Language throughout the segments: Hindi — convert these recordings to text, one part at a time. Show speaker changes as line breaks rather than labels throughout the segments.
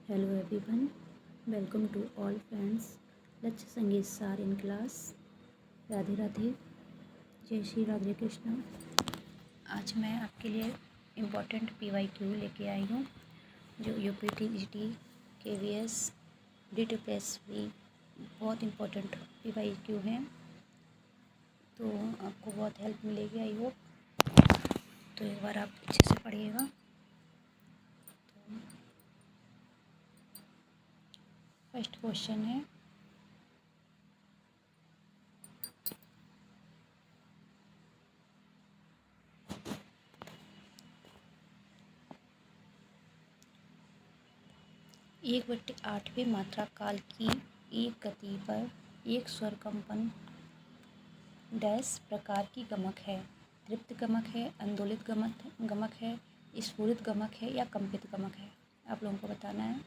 Hello everyone, welcome to all friends. लक्ष्य संगीत सार इन क्लास। राधे राधे, जय श्री राधे कृष्ण। आज मैं आपके लिए इम्पोर्टेंट PYQ लेके आई हूँ जो UPT GT KVS DTPSV बहुत इम्पोर्टेंट PYQ हैं, तो आपको बहुत हेल्प मिलेगी। आई होप तो एक बार आप अच्छे से पढ़िएगा। फर्स्ट क्वेश्चन है, एक बट्टे आठवीं मात्रा काल की एक गति पर एक स्वर कंपन डैश प्रकार की गमक है। तृप्त गमक है, आंदोलित गमक है, स्फुरित गमक है या कंपित गमक है। आप लोगों को बताना है।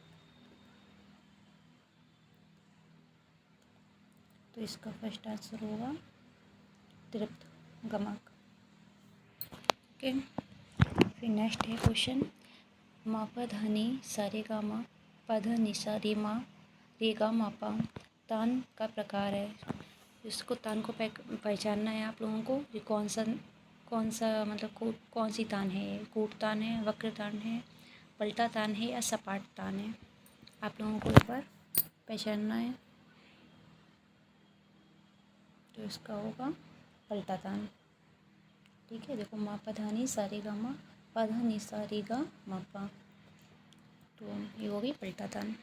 तो इसका फर्स्ट आंसर होगा तृप्त गमक। ओके, फिर नेक्स्ट है क्वेश्चन, मा प ध नि सा रे गा मा प ध नि सा रे मा रे गा मा पा तान का प्रकार है। इसको तान को पहचानना है आप लोगों को। ये कौन सा मतलब कौन सी तान है। ये कूट तान है, वक्र तान है, पलटा तान है या सपाट तान है। आप लोगों को एक बार पहचानना है। तो इसका होगा पलटा तान। ठीक है, देखो मा प ध नि सा रे गा मा प ध नि सा रे गा मा पा, तो ये होगी पलटा तान।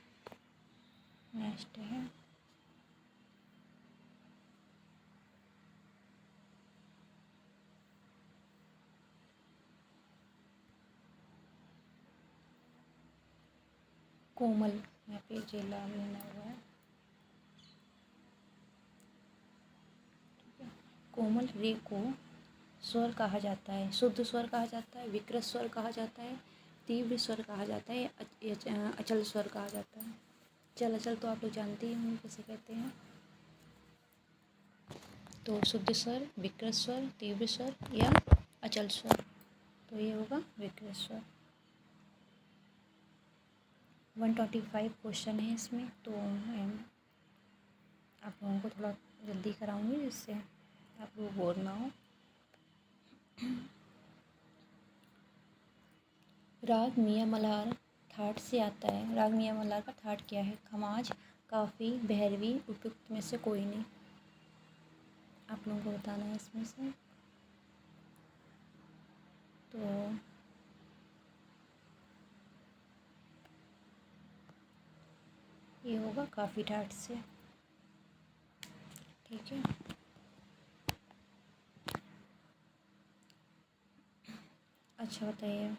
नेक्स्ट है कोमल। यहाँ पे जेला लेना हुआ है। कोमल रे को स्वर कहा जाता है, शुद्ध स्वर कहा जाता है, विकृत स्वर कहा जाता है, तीव्र स्वर कहा जाता है, अचल स्वर कहा जाता है। चल अचल तो आप लोग जानते ही होंगे कैसे कहते हैं। तो शुद्ध स्वर, विकृत स्वर, तीव्र स्वर या अचल स्वर, तो ये होगा विकृत स्वर। 125 क्वेश्चन है इसमें, तो मैं आप लोगों को थोड़ा जल्दी कराऊंगी जिससे आप लोग बोर ना हो। राग मियाँ मल्हार ठाट से आता है। राग मियाँ मल्हार का ठाट क्या है। खमाज, काफ़ी, भैरवी, उपयुक्त में से कोई नहीं। आप लोगों को बताना है इसमें से। तो ये होगा काफ़ी ठाट से। ठीक है, अच्छा बताइए।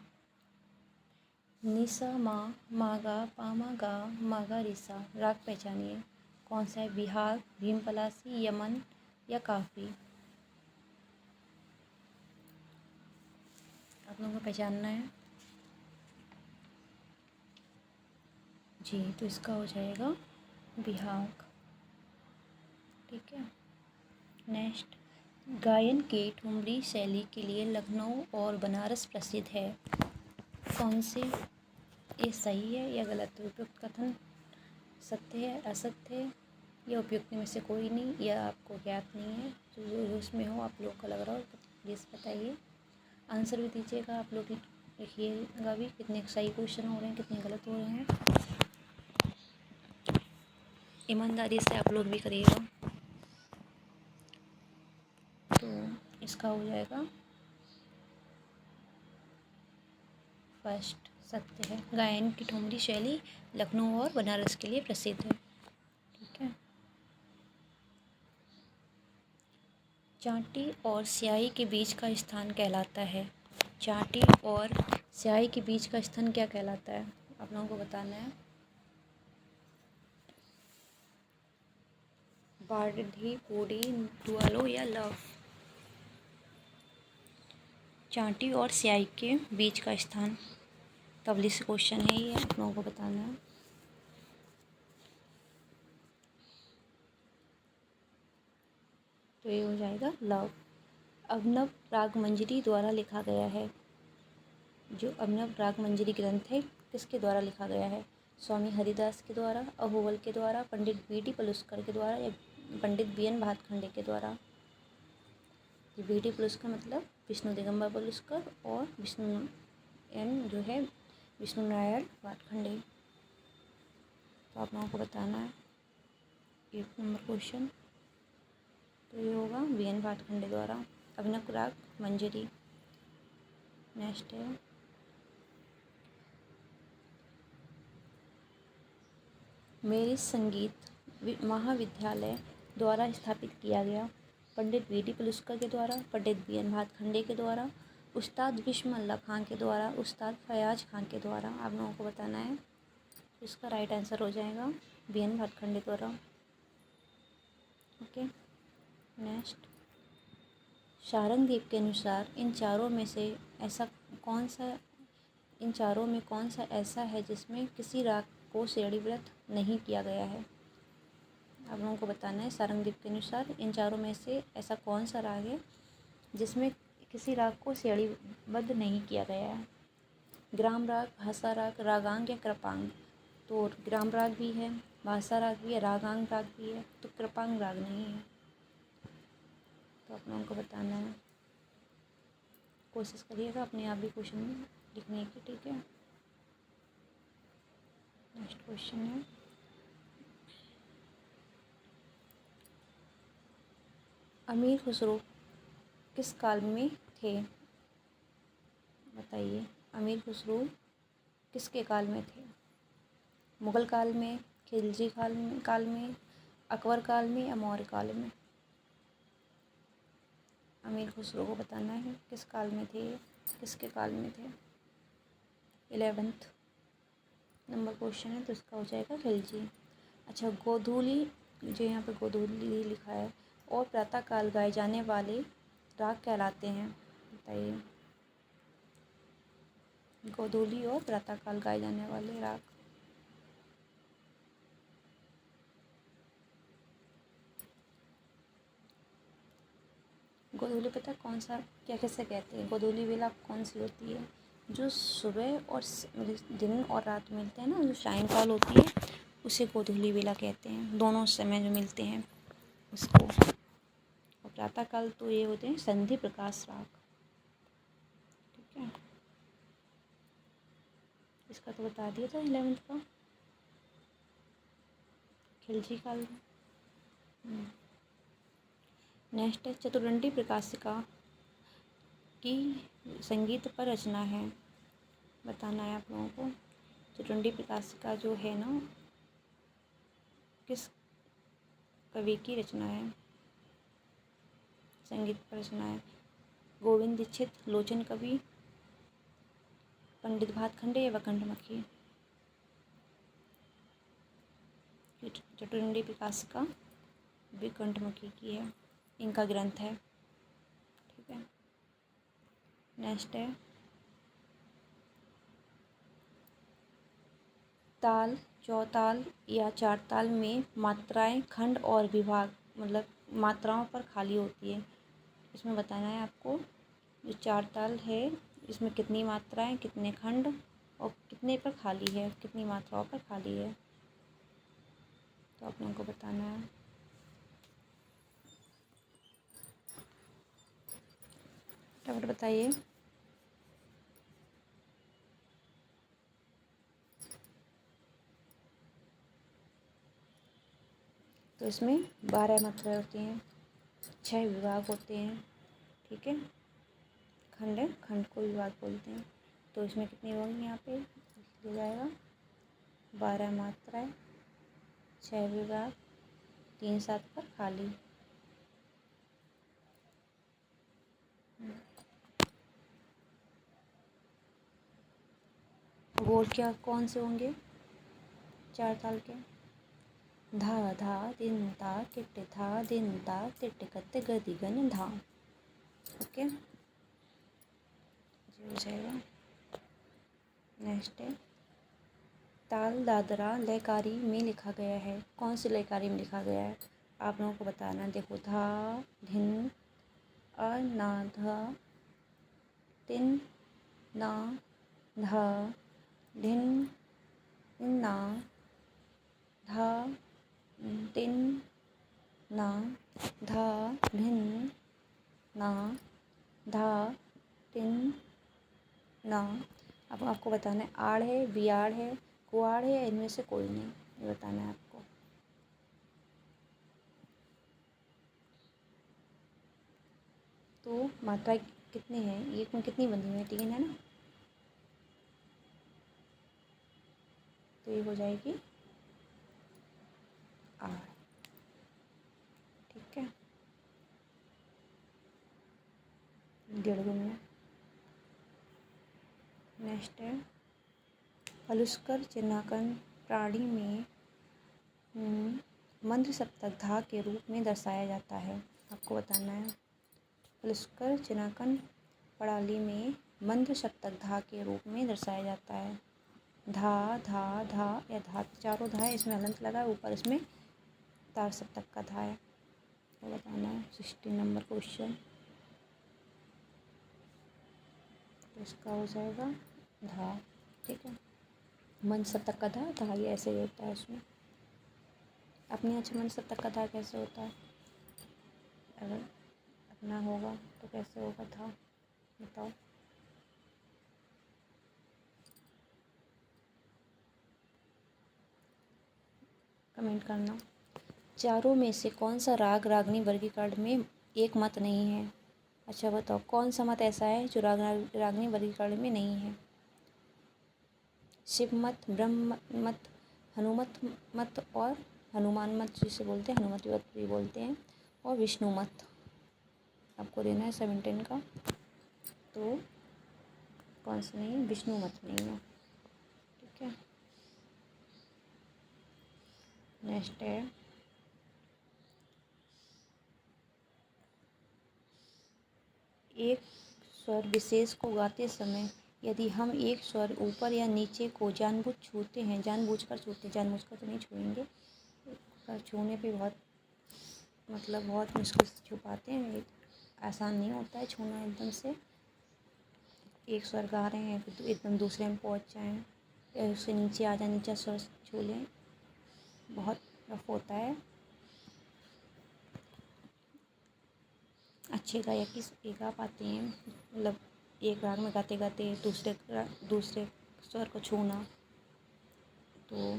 निसा मा मागा पामा गा मागा रिसा राग पहचानिए। कौन सा है। बिहार, भीम पलासी, यमन या काफ़ी। आप लोगों को पहचानना है जी। तो इसका हो जाएगा बिहार। ठीक है, नेक्स्ट, गायन की ठुमरी शैली के लिए लखनऊ और बनारस प्रसिद्ध है। कौन से ये सही है या गलत है। उपयुक्त कथन सत्य है, असत्य है या उपयुक्त में से कोई नहीं, या आपको ज्ञात नहीं है। तो जो उसमें हो आप लोग को लग रहा हो तो प्लीज़ बताइए। आंसर भी दीजिएगा। आप लोग लिखिएगा भी कितने सही क्वेश्चन हो रहे हैं, कितने गलत हो रहे हैं। ईमानदारी से आप लोग भी करिएगा। तो इसका हो जाएगा फर्स्ट सत्य है। गायन की ठुमरी शैली लखनऊ और बनारस के लिए प्रसिद्ध है। ठीक है, चांटी और स्याही के बीच का स्थान कहलाता है। चांटी और स्याही के बीच का स्थान क्या कहलाता है। आप लोगों को बताना है। बारडी, पूड़ी, दुआलो या लव। चांटी और स्याही के बीच का स्थान तबली से क्वेश्चन है ये, आप लोगों को बताना है। तो ये हो जाएगा लव। अभिनव राग मंजरी द्वारा लिखा गया है। जो अभिनव राग मंजरी ग्रंथ है किसके द्वारा लिखा गया है। स्वामी हरिदास के द्वारा, अहोवल के द्वारा, पंडित बी.डी. पलुस्कर के द्वारा या पंडित बी.एन. भातखंडे के द्वारा। ये बी.डी. पलुस्कर मतलब विष्णु दिगंबर पलुस्कर और विष्णु एन जो है विष्णु नारायण भातखंडे। तो आप लोगों को बताना है 1 नंबर क्वेश्चन। तो ये होगा बी.एन. भातखंडे द्वारा। अभिनव राग मंजरी। नेक्स्ट है मेरी संगीत महाविद्यालय द्वारा स्थापित किया गया। पंडित बी.डी. पलुस्कर के द्वारा, पंडित बी.एन. भातखंडे के द्वारा, उस्ताद बिस्मिल्लाह खां के द्वारा, उस्ताद फयाज खां के द्वारा। आप लोगों को बताना है। इसका राइट आंसर हो जाएगा बी.एन. भातखंडे द्वारा। ओके, नेक्स्ट शारंगदेव के अनुसार इन चारों में कौन सा ऐसा है जिसमें किसी राग को श्रेणीबद्ध नहीं किया गया है। आप लोगों को बताना है शारंगदेव के अनुसार इन चारों में से ऐसा कौन सा राग है जिसमें किसी राग को श्रेणीबद्ध नहीं किया गया है। ग्राम राग, भाषा राग, रागांग या कृपांग। तो ग्राम राग भी है, भाषा राग भी है, रागांग राग भी है, तो कृपांग राग नहीं है। तो आप लोगों को बताना है। कोशिश करिएगा अपने आप भी क्वेश्चन लिखने की, ठीक है। नेक्स्ट क्वेश्चन है अमीर खुसरो किस काल में थे। बताइए, अमीर खुसरो किसके काल में थे। मुगल काल में, खिलजी काल में, अकबर काल में या मौर्य काल में। अमीर खुसरो को बताना है किस काल में थे, किसके काल में थे। 11th नंबर क्वेश्चन है, तो इसका हो जाएगा खिलजी। अच्छा, गोधूली, जो यहाँ पे गोधूली लिखा है, और प्रातःकाल गाए जाने वाले राग कहलाते हैं। बताइए, गोधूली और प्रातःकाल गाए जाने वाले राग। गोधूली पता है कौन सा, क्या कैसे कहते हैं। गोधूली बेला कौन सी होती है, जो सुबह और दिन और रात मिलते हैं ना, जो सायंकाल होती है उसे गोधूली बेला कहते हैं। दोनों समय जो मिलते हैं उसको। और प्रातःकाल तो ये होते हैं संधि प्रकाश राग, ठीक है। इसका तो बता दिया था 11th का, खिलजी काल में। नेक्स्ट है चतुरंडी प्रकाशिका की संगीत पर रचना है। बताना है आप लोगों को। चतुरंडी प्रकाशिका जो है ना, किस कवि की रचना है, संगीत पर रचना है। गोविंद दीक्षित, लोचन कवि, पंडित भातखंडे या वैकुंठमखी। चतुरंडी प्रकाशिका वैकुंठमखी की है, इनका ग्रंथ है, ठीक है। नेक्स्ट है ताल, चौताल या चार ताल में मात्राएं, खंड और विभाग, मतलब मात्राओं पर खाली होती है। इसमें बताना है आपको, जो चार ताल है इसमें कितनी मात्राएं, कितने खंड और कितने पर खाली है, कितनी मात्राओं पर खाली है। तो आप लोगों को बताना है। फटाफट बताइए। तो इसमें 12 मात्राएं होती हैं, 6 विभाग होते हैं, ठीक है। खंड को विभाग बोलते हैं। तो इसमें कितनी होंगी, यहाँ पे हो जाएगा 12 मात्राएं, 6 विभाग, 3 7 पर खाली। और क्या कौन से होंगे चार ताल के। धा धा दिन धा किट धा दिन धा तिट कत गति गन धा। ओके, हो जाएगा। नेक्स्ट है ताल दादरा लयकारी में लिखा गया है। कौन सी लयकारी में लिखा गया है, आप लोगों को बताना। देखो, धा धिन अ ना धा तिन ना धा धिन ना, धा, तिन, ना, धा, धिन, ना, धा, तिन, ना। अब आपको बताना है आड़ है, बियाड़ है, कुआड़ है या इनमें से कोई नहीं, ये बताना है आपको। तो मात्रा कितनी है, एक में कितनी बनी हुई है, 3 है ना, तो ये हो जाएगी आड़। ठीक है, 1.5 में। नेक्स्ट है पलुस्कर चिन्हांकन प्राणी में मंद्र सप्तक धा के रूप में दर्शाया जाता है। आपको बताना है पलुस्कर चिन्हांकन प्रणाली में मंद्र सप्तक धा के रूप में दर्शाया जाता है। धा, धा, धा या धा, चारों धा है, इसमें हलंत लगा है, ऊपर इसमें तार सप्तक का धा है, तो बताना है। 16 नंबर क्वेश्चन, तो इसका हो जाएगा धा। ठीक है, मंद सप्तक का धा ये ऐसे ही होता है उसमें। अपने अच्छे मंद सप्तक का धा कैसे होता है, अगर अपना होगा तो कैसे होगा धा, बताओ। कमेंट करना। चारों में से कौन सा राग रागनी वर्गीकरण में एक मत नहीं है। अच्छा बताओ कौन सा मत ऐसा है जो रागनी वर्गीकरण में नहीं है। शिव मत, ब्रह्म मत, हनुमत मत और हनुमान मत जिसे बोलते हैं, हनुमत मत भी बोलते हैं, और विष्णु मत। आपको देना है 17 का, तो कौन सा नहीं है, विष्णु मत नहीं है। ठीक है, नेक्स्ट है एक स्वर विशेष को गाते समय यदि हम एक स्वर ऊपर या नीचे को जानबूझकर छूते हैं, जानबूझकर तो नहीं छूएंगे, पर छूने पे बहुत मुश्किल से छू पाते हैं, आसान नहीं होता है छूना एकदम से। एक स्वर गा रहे हैं फिर एकदम दूसरे में पहुंच जाएं या उससे नीचे आ जाए, नीचा स्वर छू लें, बहुत रफ होता है। अच्छे गायक ही गा पाते हैं, मतलब एक राग में गाते गाते दूसरे स्वर को छूना। तो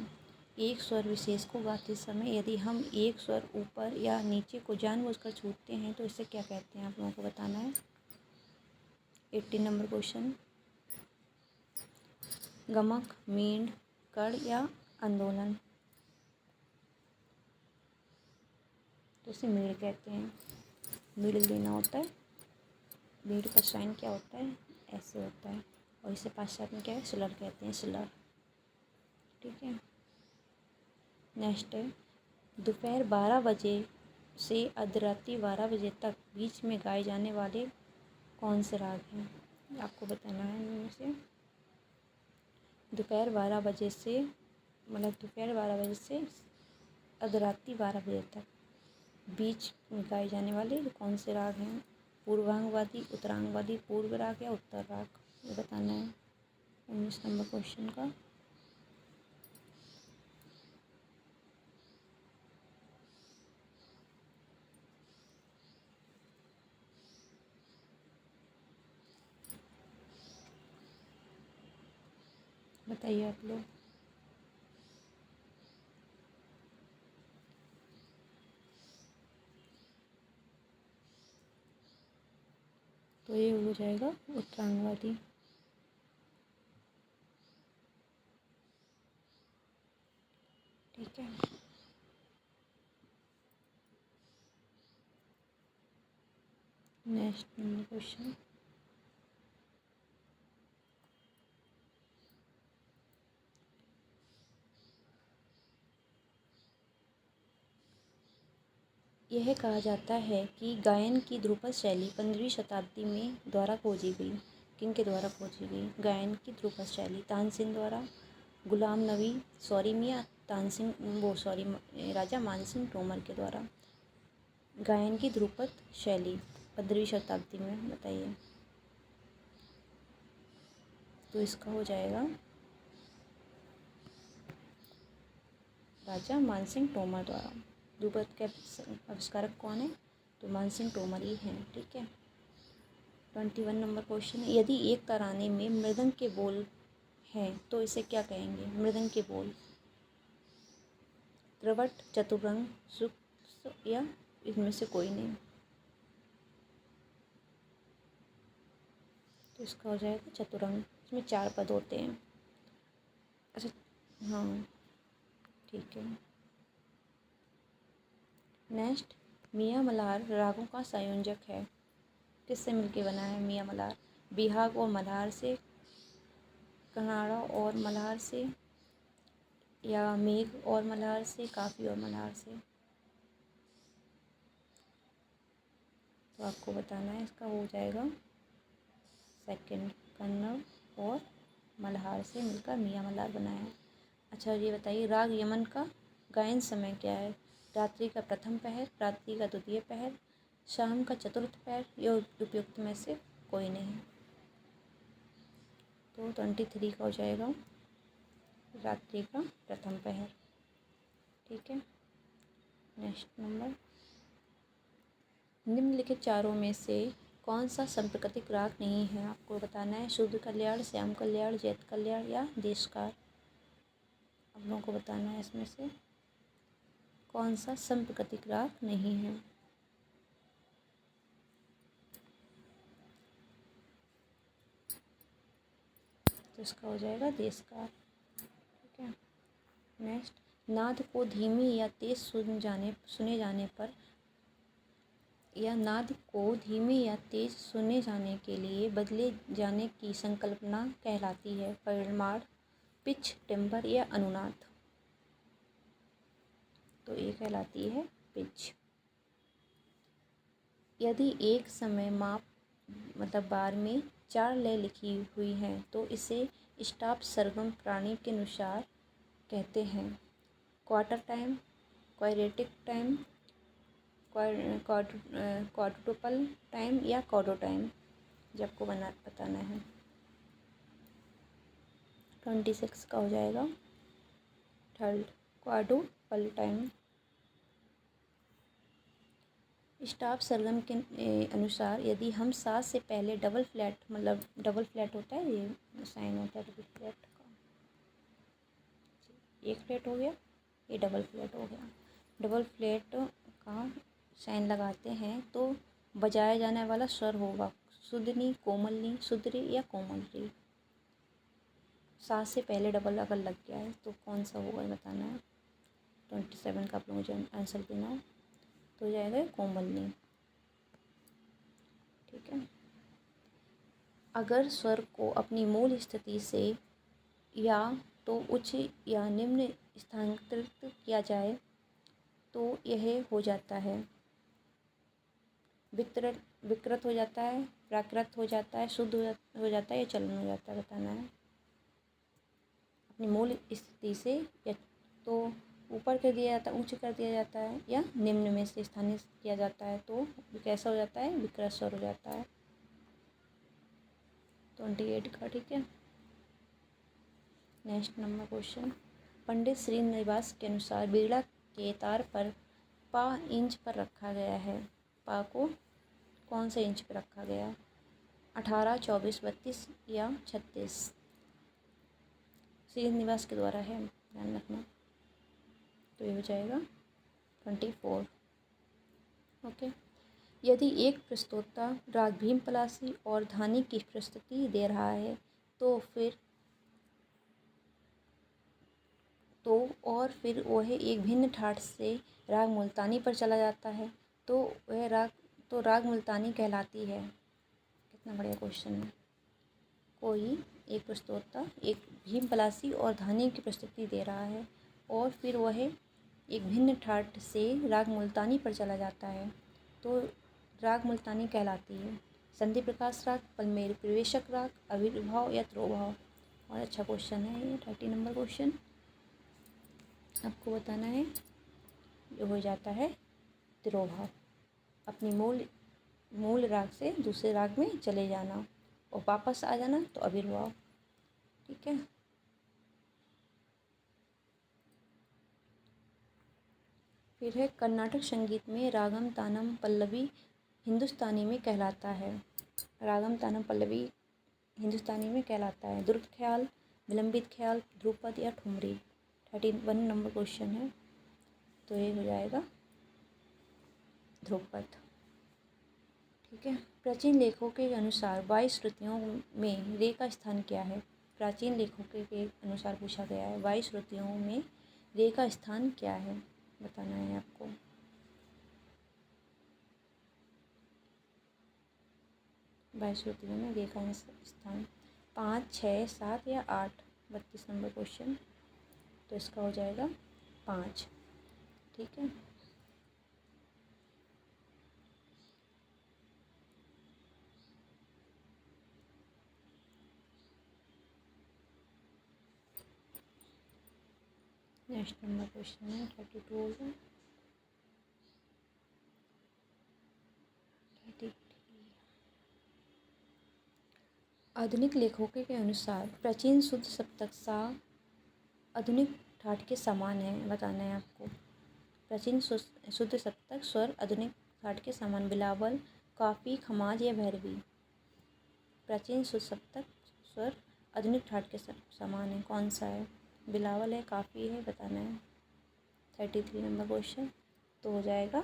एक स्वर विशेष को गाते समय यदि हम एक स्वर ऊपर या नीचे को जानबूझकर छूते हैं तो इसे क्या कहते हैं, आप लोगों को बताना है। 18 नंबर क्वेश्चन, गमक, मींड़, कड़ या आंदोलन। तो इसे मींड़ कहते हैं, मींड़ लेना होता है। मींड़ का साइन क्या होता है, ऐसे होता है, और इसे पाश्चात्य में क्या है, सिलर कहते हैं, सिलर। ठीक है, नेक्स्ट है दोपहर 12 बजे से अर्धरात्रि 12 बजे तक बीच में गाए जाने वाले कौन से राग हैं, आपको बताना है इनमें से। दोपहर 12 बजे से अर्धरात्रि 12 बजे तक बीच में गाए जाने वाले कौन से राग हैं। पूर्वांगवादी, उत्तरांगवादी, पूर्व राग या उत्तर राग, ये बताना है 19 नंबर क्वेश्चन का। बताइए आप लोग। तो ये हो जाएगा उत्तरांगवादी। ठीक है, नेक्स्ट नंबर क्वेश्चन, यह कहा जाता है कि गायन की ध्रुपद शैली 15वीं शताब्दी में द्वारा खोजी गई। किन के द्वारा खोजी गई गायन की ध्रुपद शैली, तानसेन द्वारा, गुलाम नबी सॉरी मियाँ राजा मानसिंह तोमर के द्वारा। गायन की ध्रुपद शैली 15वीं शताब्दी में, बताइए। तो इसका हो जाएगा राजा मानसिंह तोमर द्वारा। ध्रुपद के आविष्कारक कौन है? तो मानसिंह तोमर ही हैं। ठीक है। 21 नंबर क्वेश्चन है, यदि एक तराने में मृदंग के बोल हैं तो इसे क्या कहेंगे? मृदंग के बोल त्रवट, चतुरंग, सुख या इनमें से कोई नहीं। तो इसका हो जाएगा चतुरंग। इसमें 4 पद होते हैं। अच्छा, हाँ ठीक है। नेक्स्ट, मियाँ मल्हार रागों का संयोजक है। किससे मिलके बना है मियाँ मल्हार? बिहाग और मल्हार से, कनाड़ा और मल्हार से, या मेघ और मल्हार से, काफ़ी और मल्हार से? तो आपको बताना है। इसका हो जाएगा सेकंड, कन्नड़ और मल्हार से मिलकर मियाँ मल्हार बनाया है। अच्छा, ये बताइए राग यमन का गायन समय क्या है? रात्रि का प्रथम पहर, रात्रि का द्वितीय पहर, शाम का चतुर्थ पहर, या उपयुक्त में से कोई नहीं। तो 23 का हो जाएगा रात्रि का प्रथम पहर। ठीक है। नेक्स्ट नंबर, निम्नलिखित चारों में से कौन सा संप्रकृतिक राग नहीं है? आपको बताना है। शुद्ध कल्याण, श्याम कल्याण, जैत कल्याण या देशकार? आप लोगों को बताना है इसमें से कौन सा संप्रकृतिक राग नहीं है। तो इसका हो जाएगा देशकार। ठीक है। नेक्स्ट, नाद को धीमी या तेज सुने जाने पर, या नाद को धीमी या तेज सुने जाने के लिए बदले जाने की संकल्पना कहलाती है? परिमाण, पिच, टिम्बर या अनुनाद? तो ये कहलाती है पिच। यदि एक समय माप मतलब बार में 4 लय लिखी हुई हैं तो इसे स्टाप सरगम प्राणी के अनुसार कहते हैं? Quarter time, quadratic time, quadruple time या कॉडो टाइम? जब को बताना है। 26 का हो जाएगा थर्ड, क्वाड्रुपल टाइम। स्टाफ सरगम के अनुसार यदि हम सात से पहले डबल फ्लैट, मतलब डबल फ्लैट होता है, ये साइन होता है डबल फ्लैट का, एक फ्लैट हो गया, ये डबल फ्लैट हो गया। डबल फ्लैट का साइन लगाते हैं तो बजाया जाने वाला स्वर होगा शुद्धनी, कोमलनी, शुद्धरी या कोमलरी? सात से पहले डबल अगर लग गया है तो कौन सा होगा बताना है। 27 का आप लोगों को आंसर देना है। तो हो जाएगा कोमलनी। ठीक है। अगर स्वर को अपनी मूल स्थिति से या तो उच्च या निम्न स्थानांतरित किया जाए तो यह हो जाता है विकृत हो जाता है, प्राकृत हो जाता है, शुद्ध हो जाता है या चलन हो जाता है? बताना है। अपनी मूल स्थिति से या तो ऊपर कर दिया जाता है, ऊंच कर दिया जाता है, या निम्न में से स्थानित किया जाता है तो कैसा हो जाता है? विकृत स्वर हो जाता है। 28 का। ठीक है। नेक्स्ट नंबर क्वेश्चन, पंडित श्रीनिवास के अनुसार बीड़ा के तार पर पा इंच पर रखा गया है। पा को कौन से इंच पर रखा गया? 18, 24, 32 या 36? श्रीनिवास के द्वारा है, ध्यान रखना। तो ये हो जाएगा 24। ओके। यदि एक प्रस्तोता राग भीम पलासी और धानी की प्रस्तुति दे रहा है तो फिर वह एक भिन्न ठाट से राग मुल्तानी पर चला जाता है तो वह राग मुल्तानी कहलाती है? कितना बढ़िया क्वेश्चन है। कोई एक प्रस्तोता एक भीम पलासी और धानी की प्रस्तुति दे रहा है और फिर वह एक भिन्न ठाट से राग मुल्तानी पर चला जाता है तो राग मुल्तानी कहलाती है? संधि प्रकाश राग, पलमेरु प्रवेशक राग, आविर्भाव या तिरोभाव? और अच्छा क्वेश्चन है ये 30 नंबर क्वेश्चन। आपको बताना है, ये हो जाता है तिरोभाव। अपनी मूल राग से दूसरे राग में चले जाना और वापस आ जाना तो आविर्भाव। ठीक है। फिर है कर्नाटक संगीत में रागम तानम पल्लवी हिंदुस्तानी में कहलाता है। रागम तानम पल्लवी हिंदुस्तानी में कहलाता है। द्रुत ख्याल, विलंबित ख्याल, ध्रुपद या ठुमरी। 31 नंबर क्वेश्चन है, तो ये हो जाएगा ध्रुपद। ठीक है। प्राचीन लेखों के अनुसार 22 श्रुतियों में रे का स्थान क्या है? प्राचीन लेखों के अनुसार पूछा गया है, 22 श्रुतियों में रे का स्थान क्या है, बताना है आपको। बाईस श्रुतियों में रे का स्थान 5, 6, 7 या 8। 32 नंबर क्वेश्चन, तो इसका हो जाएगा 5। ठीक है। नेक्स्ट नंबर क्वेश्चन है 32 आधुनिक लेखकों के अनुसार प्राचीन शुद्ध सप्तक सा आधुनिक ठाट के समान है, बताना है आपको। प्राचीन शुद्ध सप्तक स्वर आधुनिक ठाट के समान बिलावल, काफ़ी, खमाज या भैरवी। प्राचीन शुद्ध सप्तक स्वर आधुनिक ठाट के समान है, कौन सा है? बिलावल है, काफ़ी है, बताना है। 33 नंबर क्वेश्चन, तो हो जाएगा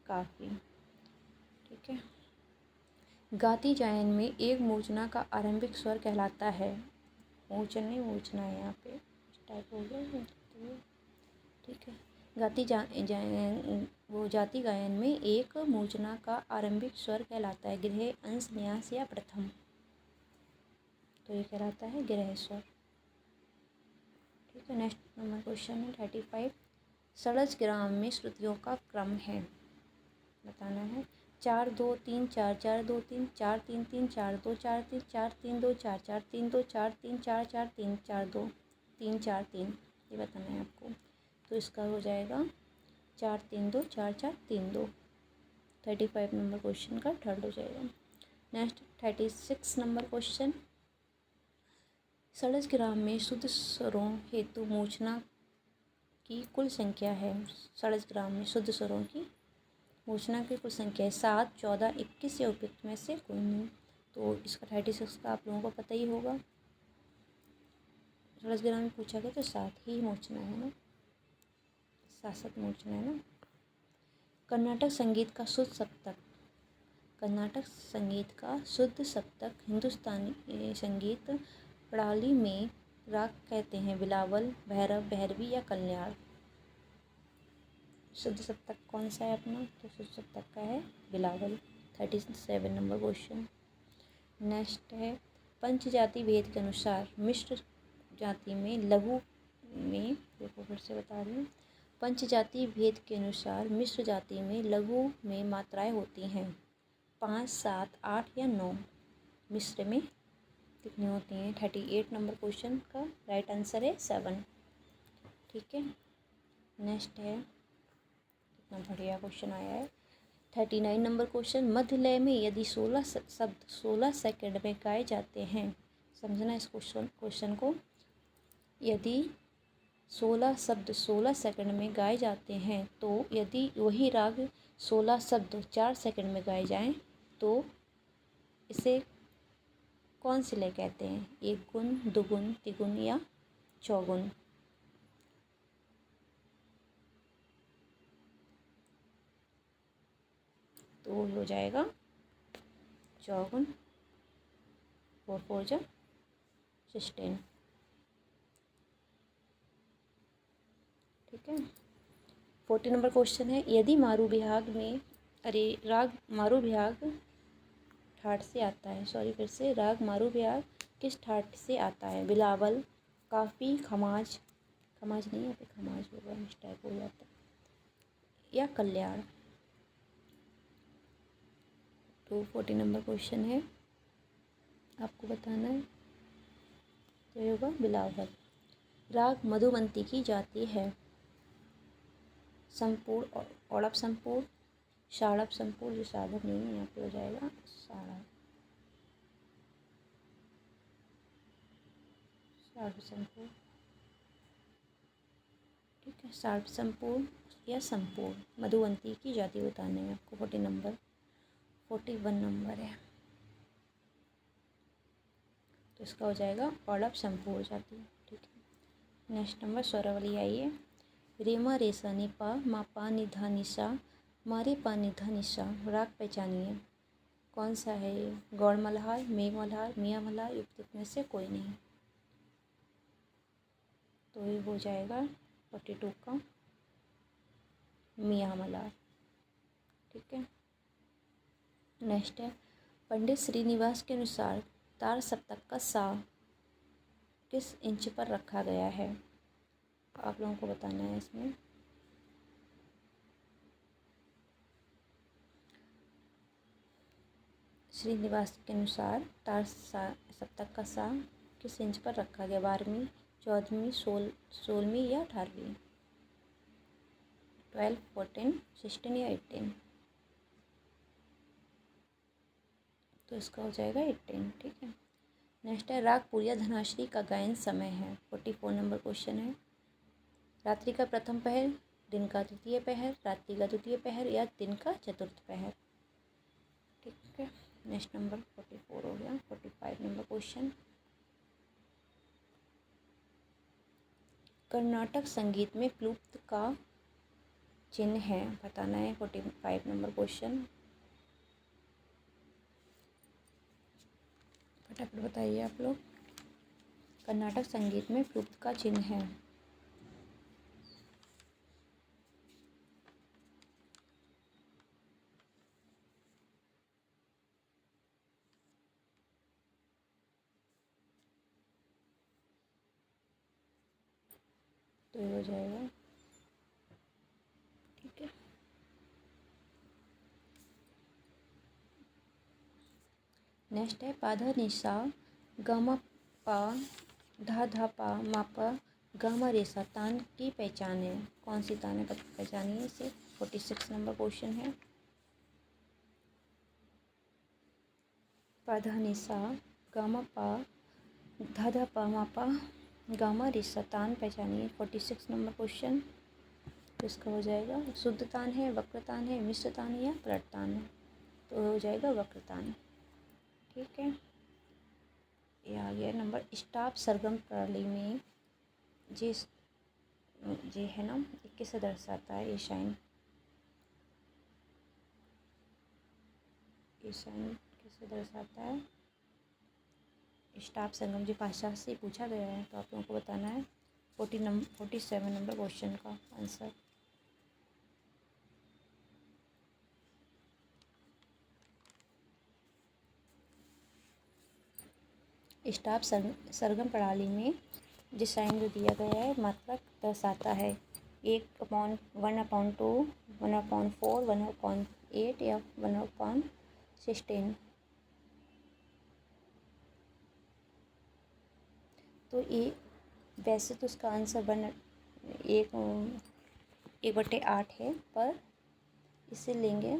काफ़ी। ठीक है। गाती जायन में एक मूर्छना का आरंभिक स्वर कहलाता है। मूर्छन नहीं, मूर्छना है यहाँ पे, टाइप हो गया। ठीक है। जाति गायन में एक मूर्छना का आरंभिक स्वर कहलाता है गृह, अंश, न्यास या प्रथम। तो ये कहलाता है गृह स्वर। ठीक है। नेक्स्ट नंबर क्वेश्चन है 35 षड्ज ग्राम में श्रुतियों का क्रम है, बताना है। 4 2 3 4 4 2 3 4 3 3 4 2 4 3 4 3 2 4 4 3 2 4 3 4 4 3 4 2 3 4 3, ये बताना है आपको। तो इसका हो जाएगा 4 3 2 4 4 3 2। 35 नंबर क्वेश्चन का थर्ड हो जाएगा। नेक्स्ट 36 नंबर क्वेश्चन, षड्ज ग्राम में शुद्ध स्वरों हेतु मूर्छना की कुल संख्या है। षड्ज ग्राम में शुद्ध स्वरों की मूर्छना की कुल संख्या है 7, 14, 21 या उपयुक्त में से कोई नहीं। तो इसका 36 का आप लोगों को पता ही होगा। षड्ज ग्राम में पूछा गया तो 7 ही मूर्छना है ना, 7 मूर्छना है ना। कर्नाटक संगीत का शुद्ध सप्तक, कर्नाटक संगीत का शुद्ध सप्तक हिंदुस्तानी संगीत प्रणाली में राग कहते हैं बिलावल, भैरव, भैरवी या कल्याण। शुद्ध सप्तक कौन सा है अपना? तो शुद्ध सप्तक का है बिलावल। 37 number question. नेक्स्ट है पंचजाति भेद के अनुसार मिश्र जाति में लघु में, देखो फिर से बता रही हूँ, पंचजाति भेद के अनुसार मिश्र जाति में लघु में मात्राएं होती हैं 5, 7, 8 या 9। मिश्र में कितनी होती हैं? 38 नंबर क्वेश्चन का राइट आंसर है 7। ठीक है। नेक्स्ट है, कितना बढ़िया क्वेश्चन आया है। 39 नंबर क्वेश्चन, मध्य लय में यदि 16 शब्द 16 सेकंड में गाए जाते हैं, समझना इस क्वेश्चन को। यदि 16 शब्द 16 सेकंड में गाए जाते हैं, तो यदि वही राग 16 शब्द 4 सेकंड में गाए जाएं तो इसे कौन से लय कहते हैं? एक गुण, दुगुन, तिगुन या चौगुन। तो हो जाएगा चौगुन, 4 4 जा 16। ठीक है। 40 नंबर क्वेश्चन है, यदि मारू बिहाग में, अरे राग मारू बिहाग ठाट से आता है, सॉरी फिर से, राग मारू बिहाग किस ठाट से आता है? बिलावल, काफ़ी, खमाज, खमाज नहीं, यहाँ पे खमाज होगा, मिस्टेक हो जाता, या कल्याण। तो 40 नंबर क्वेश्चन है, आपको बताना है, तो ये होगा बिलावल। राग मधुबंती की जाती है संपूर्ण, औड़प संपूर्ण, षाड़प संपूर्ण, जो साधक नहीं है यहाँ पे हो जाएगा षाड़प संपूर्ण। ठीक है, साठ संपूर्ण या संपूर्ण मधुवंती की जाति बताने में आपको 41 नंबर है। तो इसका हो जाएगा ऑर्डर संपूर्ण जाति। ठीक है, नेक्स्ट नंबर स्वरावली आइए। रेमा रेसा नि पा मा पा नि धा नि सा मारे पा नि धा नि सा, राग पहचानिए। कौन सा है ये? गौड़ मल्हार, मेघ मल्हार, मियाँ मल्हार, युक्त में से कोई नहीं। तो ये हो जाएगा 42 का मियाँ मल्हार। ठीक है, नेक्स्ट है पंडित श्रीनिवास के अनुसार तार सप्तक का सा किस इंच पर रखा गया है? आप लोगों को बताना है इसमें। श्रीनिवास के अनुसार तार सप्तक का सा किस इंच पर रखा गया? 12वीं, 14वीं, 16वीं या 18वीं? 12, 14, 16 या 18? तो इसका हो जाएगा 18। ठीक है, नेक्स्ट है राग पूरिया धनाश्री का गायन समय है। 44 नंबर क्वेश्चन है। रात्रि का प्रथम पहर, दिन का तृतीय पहर, रात्रि का द्वितीय पहर या दिन का चतुर्थ पहर? ठीक है, नेक्स्ट नंबर 44 हो गया। 45 नंबर क्वेश्चन, कर्नाटक संगीत में प्लुप्त का चिन्ह है, बताना है। 45 नंबर क्वेश्चन, फटाफट बताइए आप लोग। कर्नाटक संगीत में प्लुप्त का चिन्ह है। तो ये हो जाएगा। ठीक है, नेक्स्ट है पाधा निशा ग पा धा पा मा पा ग रेसा तान की पहचान है। कौन सी तान है पहचानिए इसे। 46 नंबर क्वेश्चन है। पाधा निशा ग पा धा पा मा पा ग रेसा तान पहचानिए। 46 नंबर क्वेश्चन। तो इसका हो जाएगा शुद्ध तान है, वक्र तान है, मिश्र तान है या पलट तान है? तो हो जाएगा वक्र तान। ठीक है, ये आ गया नंबर। स्टाप सरगम प्रणाली में जिस ये है ना, किसे दर्शाता है? ये साइन किसे दर्शाता है? स्टाप सरगम जो भाषा से पूछा गया है, तो आप लोगों को बताना है। 47 नंबर क्वेश्चन का आंसर। स्टाप सरगम प्रणाली में जिस साइन जो दिया गया है मात्रक दर्शाता है। 1/1/2, 1/4, 1/8 या 1/16। तो ये वैसे तो इसका आंसर 1/8 है, पर इसे लेंगे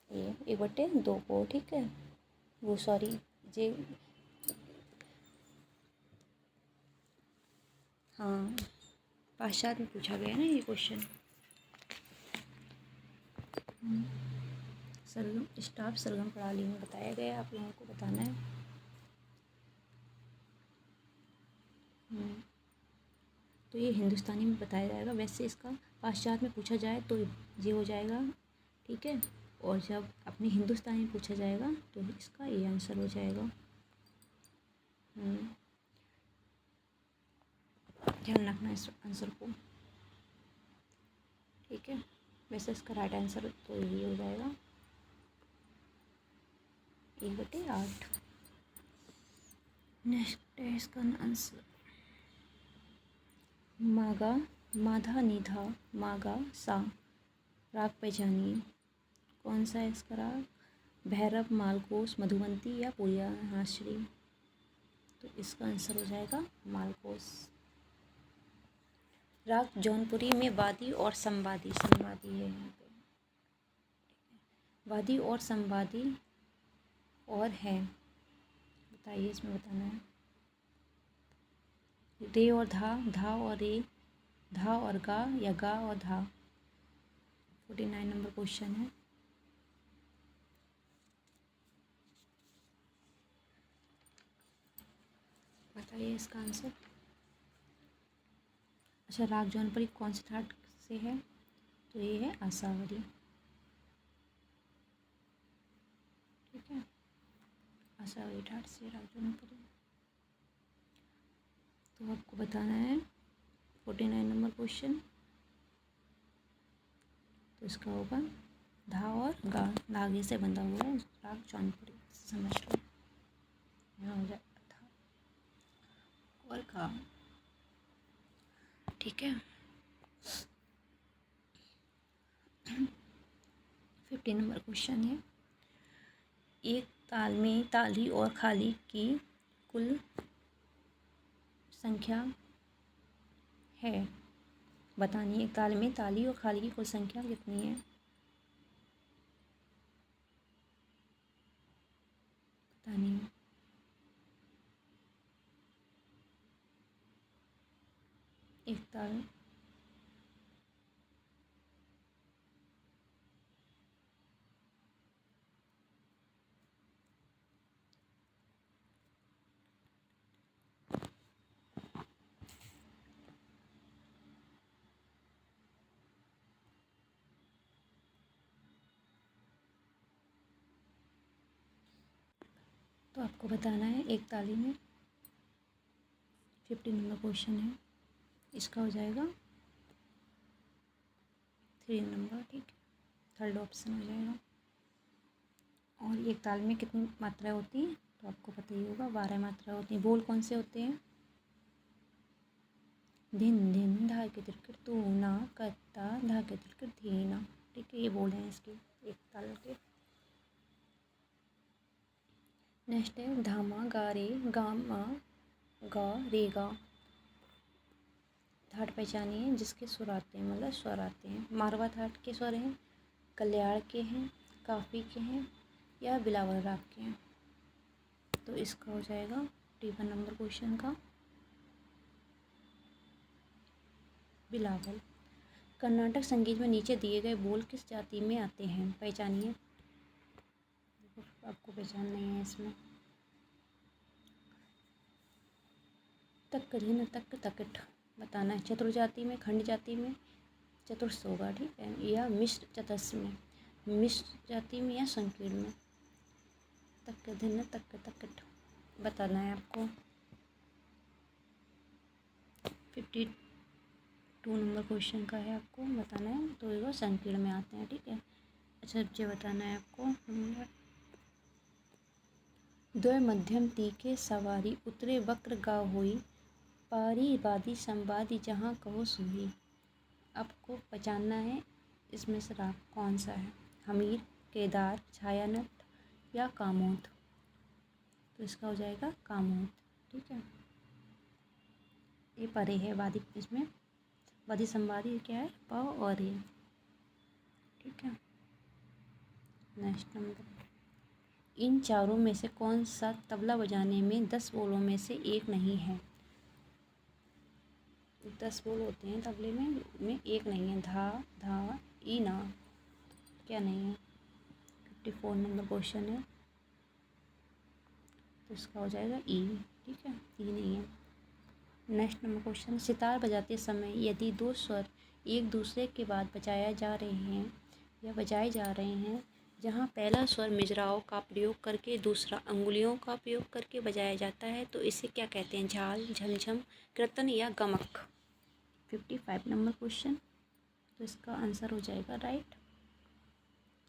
ये 1/2 को। ठीक है, वो सॉरी जे हाँ, पाश्चात्य में पूछा गया ना ये क्वेश्चन। सरगम स्टाप सरगम प्रणाली में बताया गया, आप लोगों को बताना है। तो ये हिंदुस्तानी में बताया जाएगा। वैसे इसका पाश्चात्य में पूछा जाए तो ये हो जाएगा। ठीक है, और जब अपने हिंदुस्तानी में पूछा जाएगा तो इसका ये आंसर हो जाएगा। ध्यान रखना इस आंसर को। ठीक है, वैसे इसका राइट आंसर तो ये हो जाएगा 1/8। नेक्स्ट है इसका आंसर मागा माधा निधा मागा सा, राग पहचानिए। कौन सा है इसका राग? भैरव, मालकोस, मधुवंती या पूरिया धनाश्री? तो इसका आंसर हो जाएगा मालकोस। राग जौनपुरी में वादी और संवादी है यहाँ पे। वादी और संवादी और है, बताइए इसमें बताना है। रे और धा और रे धा और गा या गा और धा। 49 नंबर क्वेश्चन है। बताइए इसका आंसर। अच्छा, राग जौनपुरी कौन से ठाट से है? तो ये है आसावरी। ठीक है, आसावरी ठाट से राग जौनपुरी। तो आपको बताना है 49 नंबर क्वेश्चन। तो इसका होगा धा और गा, धागे से बंधा हुआ है राग जौनपुरी, समझ लो। यहाँ हो जाएगा था और गा। ठीक है। 50 नंबर क्वेश्चन है। एक ताल में ताली और खाली की कुल संख्या है। बतानी है, एक ताल में ताली और खाली की कुल संख्या कितनी है? बतानी है। एक ताल तो आपको बताना है एक ताली में। 50 नंबर क्वेश्चन है। इसका हो जाएगा 3 नंबर। ठीक है, थर्ड ऑप्शन हो जाएगा। और एक ताल में कितनी मात्राएं होती हैं? तो आपको पता ही होगा, 12 मात्राएं होती हैं। बोल कौन से होते हैं? धिन धिन धागे तिरकिट तूना कत्ता धागे तिरकिट धीना। ठीक है, ये बोल हैं इसके एक ताल के। नेक्स्ट है धामा गारे गामा गा रे गा। थाट पहचानिए जिसके सुर आते हैं, मतलब स्वर आते हैं। मारवा थाट के स्वर हैं, कल्याण के हैं, काफ़ी के हैं या बिलावल राग के हैं। तो इसका हो जाएगा 51 नंबर क्वेश्चन का बिलावल। कर्नाटक संगीत में नीचे दिए गए बोल किस जाति में आते हैं? पहचानिए। आपको पहचान नहीं है इसमें। तक धिन तक तकट बताना है। चतुर जाति में, खंड जाति में, चतुर्थ होगा। ठीक है, या मिश्र चतुर्थ में, मिश्र जाति में या संकीर्ण में। तक धिन तक तकट बताना है आपको। 52 नंबर क्वेश्चन का है, आपको बताना है। तो ये संकीर्ण में आते हैं। ठीक है, अच्छा ये बताना है आपको। द्वय मध्यम तीखे सवारी उतरे वक्र गा हुई पारी वादी संवादी जहाँ कहो सुही। आपको पहचानना है इसमें से राग कौन सा है? हमीर, केदार, छायानट या कामोद। तो इसका हो जाएगा कामोद। ठीक है, ये परे है वादी, इसमें वादी संवादी क्या है? प और ये। ठीक है, नेक्स्ट नंबर। इन चारों में से कौन सा तबला बजाने में 10 बोलों में से एक नहीं है? 10 बोल होते हैं तबले में एक नहीं है। धा धा ई ना, क्या नहीं है? 54 नंबर क्वेश्चन है। तो इसका हो जाएगा ई। ठीक है, ई नहीं है। Next number question. सितार बजाते समय यदि दो स्वर एक दूसरे के बाद बजाए जा रहे हैं, जहाँ पहला स्वर मिजराओं का प्रयोग करके दूसरा अंगुलियों का प्रयोग करके बजाया जाता है, तो इसे क्या कहते हैं? झाल, झमझम, कीर्तन या गमक। 55 नंबर क्वेश्चन। तो इसका आंसर हो जाएगा राइट,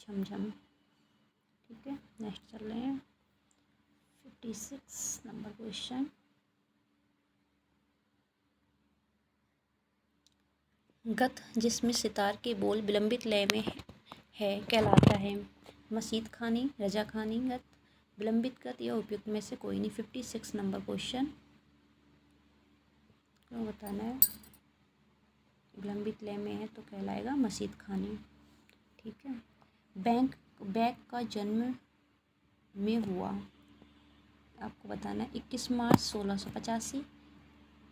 झमझम। ठीक है, नेक्स्ट चल रहे हैं 56 नंबर क्वेश्चन। गत जिसमें सितार के बोल विलंबित लय में है कहलाता है? मसीद खानी, रजा खानी गत, विलंबित गत या उपयुक्त में से कोई नहीं। 56 नंबर क्वेश्चन क्यों बताना है? विलंबित लय में है तो कहलाएगा मसीद खानी। ठीक है, बैक का जन्म में हुआ। आपको बताना है 21 मार्च 1685,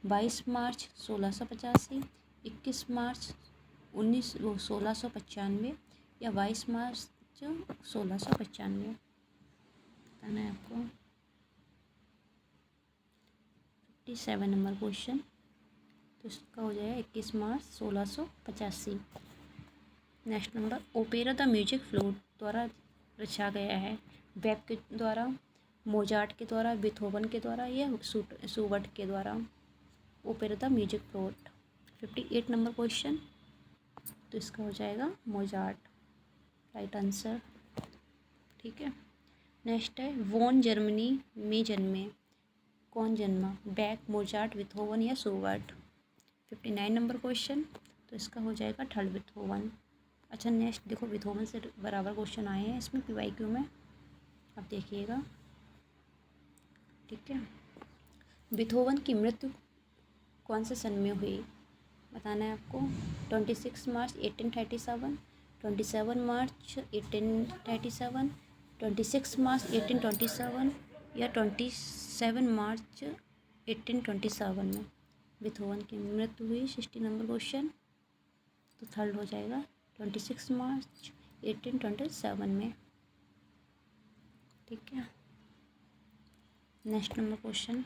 22 मार्च 1685 21 मार्च 1695 या 22 मार्च 1695 बताना है आपको। 57 नंबर क्वेश्चन, तो इसका हो जाएगा 21 मार्च 1685। Next number, opera the music flute द्वारा रचा गया है, बेक के द्वारा, मोजार्ट के द्वारा, बीथोवन के द्वारा या शूबर्ट के द्वारा। Opera the music flute. 58 number question, तो इसका हो जाएगा मोजार्ट, राइट आंसर। ठीक है। नेक्स्ट है, वोन जर्मनी में जन्मे, कौन जन्मा, बेक, मोजार्ट, बीथोवन या शूबर्ट। 59 नंबर क्वेश्चन, तो इसका हो जाएगा थर्ड, बीथोवन। अच्छा नेक्स्ट देखो, बीथोवन से बराबर क्वेश्चन आए हैं इसमें PYQ में, अब देखिएगा। ठीक है। बीथोवन की मृत्यु कौन से सन में हुई बताना है आपको। 26 मार्च 1837, 27 मार्च 1837, 26 मार्च 1827 या 27 मार्च 1827 में बीथोवन की मृत्यु हुई। 60 नंबर क्वेश्चन, तो थर्ड हो जाएगा 26 मार्च 1827 में। ठीक है। नेक्स्ट नंबर क्वेश्चन,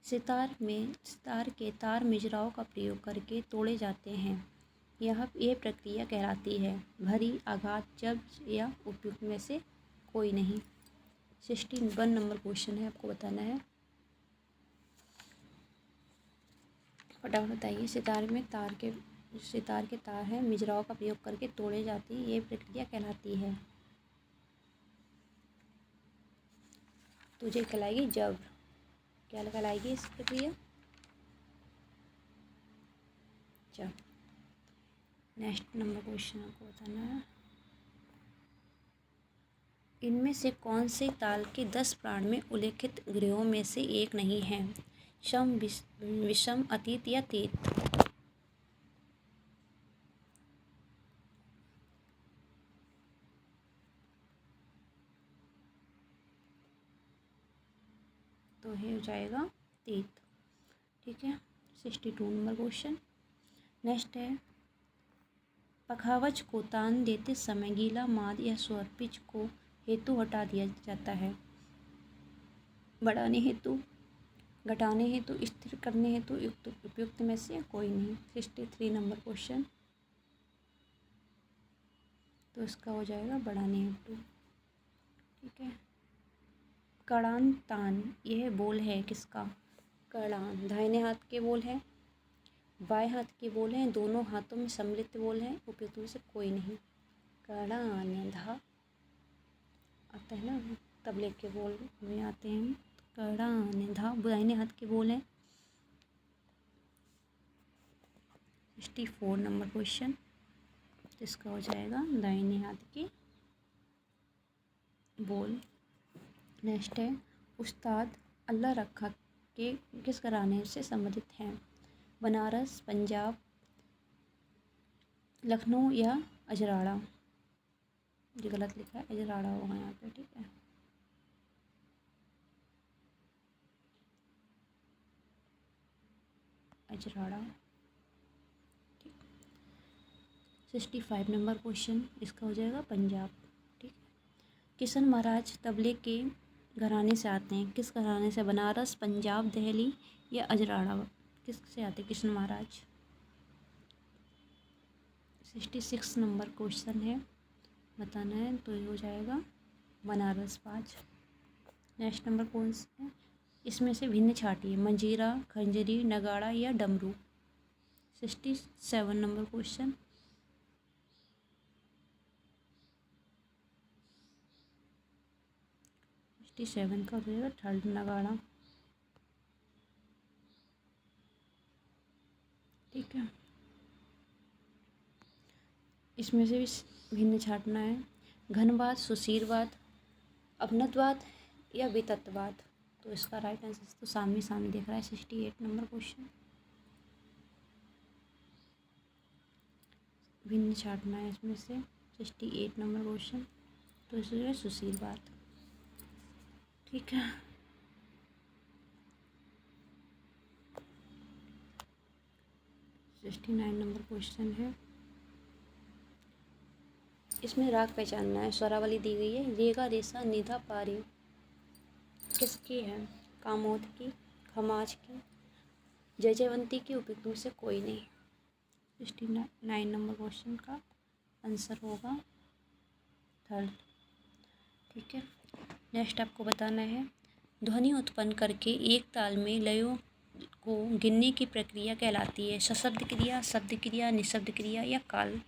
सितार के तार मिजराव का प्रयोग करके तोड़े जाते हैं, ये प्रक्रिया कहलाती है, भरी, आघात, जब्त या उपयुक्त में से कोई नहीं। 61 नंबर क्वेश्चन है, आपको बताना है, फटाफट बताइए। सितार के तार हैं, मिजराव का प्रयोग करके तोड़े जाते हैं, ये प्रक्रिया कहलाती है, तुझे कहलाएगी जब्र। क्या कहलाएगी इस प्रक्रिया, जब्र। नेक्स्ट नंबर क्वेश्चन आपको बताना है, इनमें से कौन से ताल के 10 प्राण में उल्लेखित ग्रहों में से एक नहीं है, शम, विषम, अतीत या तीत। तो ये हो जाएगा तीत। ठीक है। 62 नंबर क्वेश्चन, नेक्स्ट है, पखावज को तान देते समय गीला माद या स्वर पिच को हेतु हटा दिया जाता है, बढ़ाने हेतु, घटाने हेतु, स्थिर करने हेतु, उपयुक्त में से कोई नहीं। 63 नंबर क्वेश्चन, तो इसका हो जाएगा बढ़ाने हेतु। ठीक है। कड़ान तान, यह बोल है किसका, कड़ान दाहिने हाथ के बोल है, बाएं हाथ के बोल हैं, दोनों हाथों में सम्मिलित बोल हैं, उपयुक्त में से कोई नहीं। कड़ान धा आता है ना, तबले के बोल में आते हैं, कड़ान धा दाहिने हाथ के बोल हैं। 64 नंबर क्वेश्चन, तो इसका हो जाएगा दाहिने हाथ के बोल। नेक्स्ट है, उस्ताद अल्लाह रखा के किस घराने से संबंधित हैं, बनारस, पंजाब, लखनऊ या अजराड़ा। ये गलत लिखा है, अजराड़ा होगा यहाँ पे। ठीक है। अजराड़ा। ठीक। 65 नंबर क्वेश्चन, इसका हो जाएगा पंजाब। ठीक है। किशन महाराज तबले के घराने से आते हैं, किस घराने से, बनारस, पंजाब, दिल्ली या अजराड़ा, किस से आते हैं किशन महाराज। 66 नंबर क्वेश्चन है, बताना है, तो ये हो जाएगा बनारस 5। नेक्स्ट नंबर कौन सा है, इसमें से भिन्न छाटिए, मंजीरा, खंजरी, नगाड़ा या डमरू। 67 नंबर क्वेश्चन, सेवन का हो जाएगा थर्ड, नगाड़ा। ठीक है। इसमें से भी भिन्न छाटना है, घनवाद, सुशीरवाद, अवनतवाद या वितत्वाद। तो इसका राइट आंसर तो सामने सामने दिख रहा है। 68 नंबर क्वेश्चन, भिन्न छाटना है इसमें से। 68 नंबर क्वेश्चन, तो इसमें सुशीरवाद। ठीक है। 69 नंबर क्वेश्चन है। इसमें राग पहचानना है। स्वरावली दी गई है। रेगा, रेसा, निधा, पारी किसकी है? कामोद की, खमाज की, जयजयवंती की, उपयुक्त में से कोई नहीं। 69 नंबर क्वेश्चन का आंसर होगा थर्ड। ठीक है। नेक्स्ट आपको बताना है, ध्वनि उत्पन्न करके एक ताल में लयों को गिनने की प्रक्रिया कहलाती है? सशब्द क्रिया, शब्द क्रिया, निःशब्द क्रिया या काल?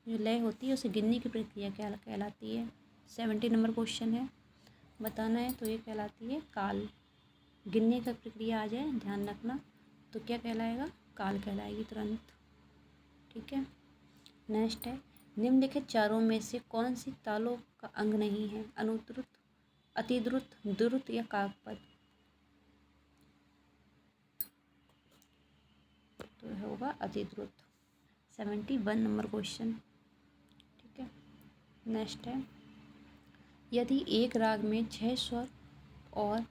जो लय होती है उसे गिनने की प्रक्रिया क्या कहलाती है? 70 नंबर क्वेश्चन है, बताना है। तो ये कहलाती है काल। गिनने का प्रक्रिया आ जाए, ध्यान रखना, तो क्या कहलाएगा? काल कहलाएगी तुरंत। ठीक है। नेक्स्ट है, निम्नलिखित चारों में से कौन सी तालों का अंग नहीं है? अनुद्रुत, अतिद्रुत, द्रुत या काकपद? तो होगा अतिद्रुत। 71 नंबर क्वेश्चन। ठीक है। नेक्स्ट है, यदि एक राग में 6 स्वर और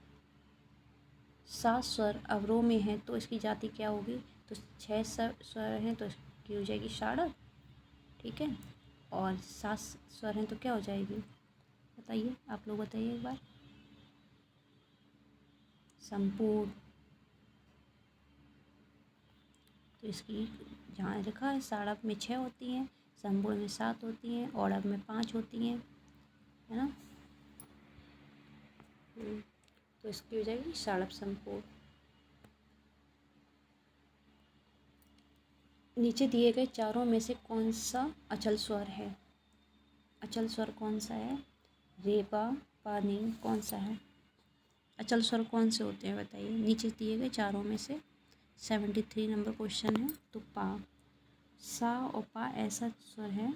7 स्वर अवरोह में है तो इसकी जाति क्या होगी? तो 6 स्वर हैं तो इसकी हो जाएगी षाडव। ठीक है। और 7 स्वर हैं तो क्या हो जाएगी? बताइए, आप लोग बताइए एक बार। संपूर्ण। तो इसकी जहाँ लिखा है, षाडव में 6 होती हैं, संपूर्ण में 7 होती हैं, औडव में 5 होती हैं, है ना। तो इसकी हो जाएगी षाडव संपूर्ण। नीचे दिए गए चारों में से कौन सा अचल स्वर है? अचल स्वर कौन सा है? रे, पा, नी कौन सा है? अचल स्वर कौन से होते हैं बताइए, नीचे दिए गए चारों में से। 73 नंबर क्वेश्चन है। तो पा, सा और पा ऐसा स्वर है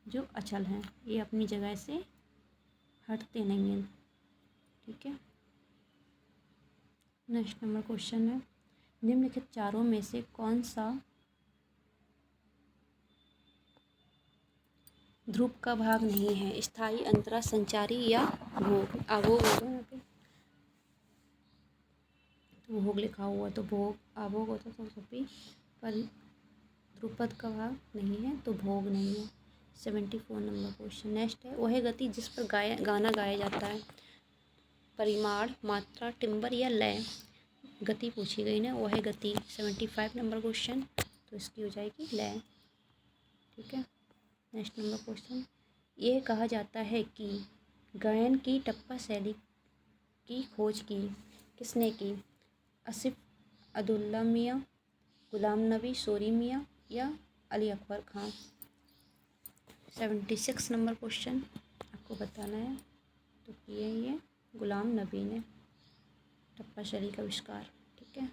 जो अचल हैं, ये अपनी जगह से हटते नहीं हैं। ठीक है। नेक्स्ट नंबर क्वेश्चन है, निम्नलिखित चारों में से कौन सा ध्रुव का भाग नहीं है? स्थायी, अंतरा, संचारी या भोग? आभोग होगा यहाँ पे, तो भोग लिखा हुआ, तो भोग आभोग होता तो सभी, पर ध्रुपद का भाग नहीं है तो भोग नहीं है। 74 नंबर क्वेश्चन। नेक्स्ट है, वह गति जिस पर गाना गाया जाता है? परिमाण, मात्रा, टिम्बर या लय? गति पूछी गई ना, वह गति। 75 नंबर क्वेश्चन। तो इसकी हो जाएगी लय। ठीक है। नेक्स्ट नंबर क्वेश्चन, यह कहा जाता है कि गायन की टप्पा शैली की खोज की किसने की? आसिफ अब्दुल्ला मियाँ, गुलाम नबी सोरी मियाँ या अली अकबर खां? 76 नंबर क्वेश्चन आपको बताना है। तो ये गुलाम नबी ने टप्पा शैली का आविष्कार। ठीक है।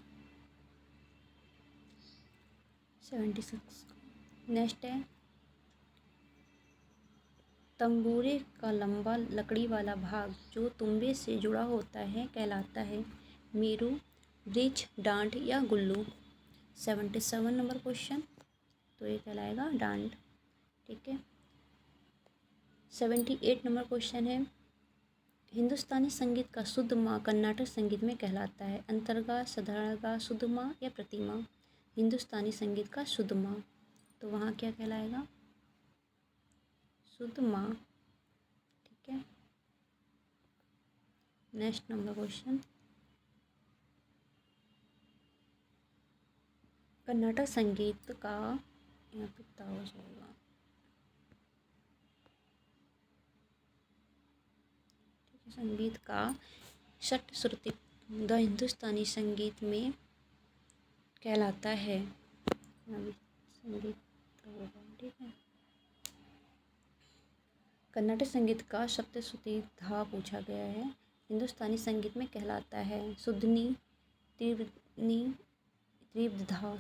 76। नेक्स्ट है, तंबूरे का लंबा लकड़ी वाला भाग जो तुम्बे से जुड़ा होता है कहलाता है? मीरू, ब्रिज, डांड या गुल्लू? 77 नंबर क्वेश्चन। तो ये कहलाएगा डांड। ठीक है। 78 नंबर क्वेश्चन है, हिंदुस्तानी संगीत का शुद्ध माँ कर्नाटक संगीत में कहलाता है? अंतरगा, साधारणगा, शुद्ध माँ या प्रतिमा? हिंदुस्तानी संगीत का शुद्ध माँ, तो वहाँ क्या कहलाएगा? शुद्ध माँ। ठीक है। नेक्स्ट नंबर क्वेश्चन, कर्नाटक संगीत का, यहाँ पे ता हो जाएगा। ठीक है। संगीत का षट श्रुति द हिंदुस्तानी संगीत में कहलाता है? संगीत होगा। ठीक है। कर्नाटक संगीत का सप्तश्रुति धा पूछा गया है, हिंदुस्तानी संगीत में कहलाता है? शुद्धनी, तीव्रनी, त्रिवधा,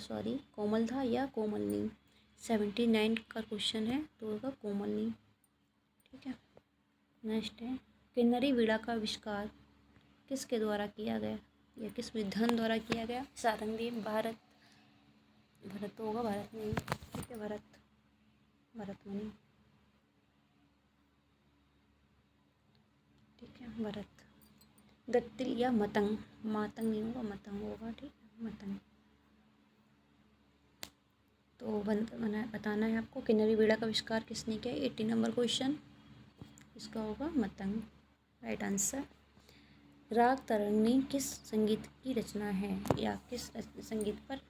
कोमलधा या कोमलनी? 79 का क्वेश्चन है, तो होगा कोमलनी। ठीक है। नेक्स्ट है, किन्नरी वीणा का आविष्कार किसके द्वारा किया गया या किस विद्वान द्वारा किया गया? सारंगी, भरत तो होगा, भरत नहीं। ठीक है। भरतमुनि। ठीक है। भरत। गत्तिल या मतंग? मातंग नहीं होगा, मतंग होगा। ठीक है। मतंग। तो बताना है आपको किन्नरी वीणा का आविष्कार किसने किया। 80 नंबर क्वेश्चन इसका होगा मतंग, राइट आंसर। राग तरंगिणी किस संगीत की रचना है या किस संगीत पर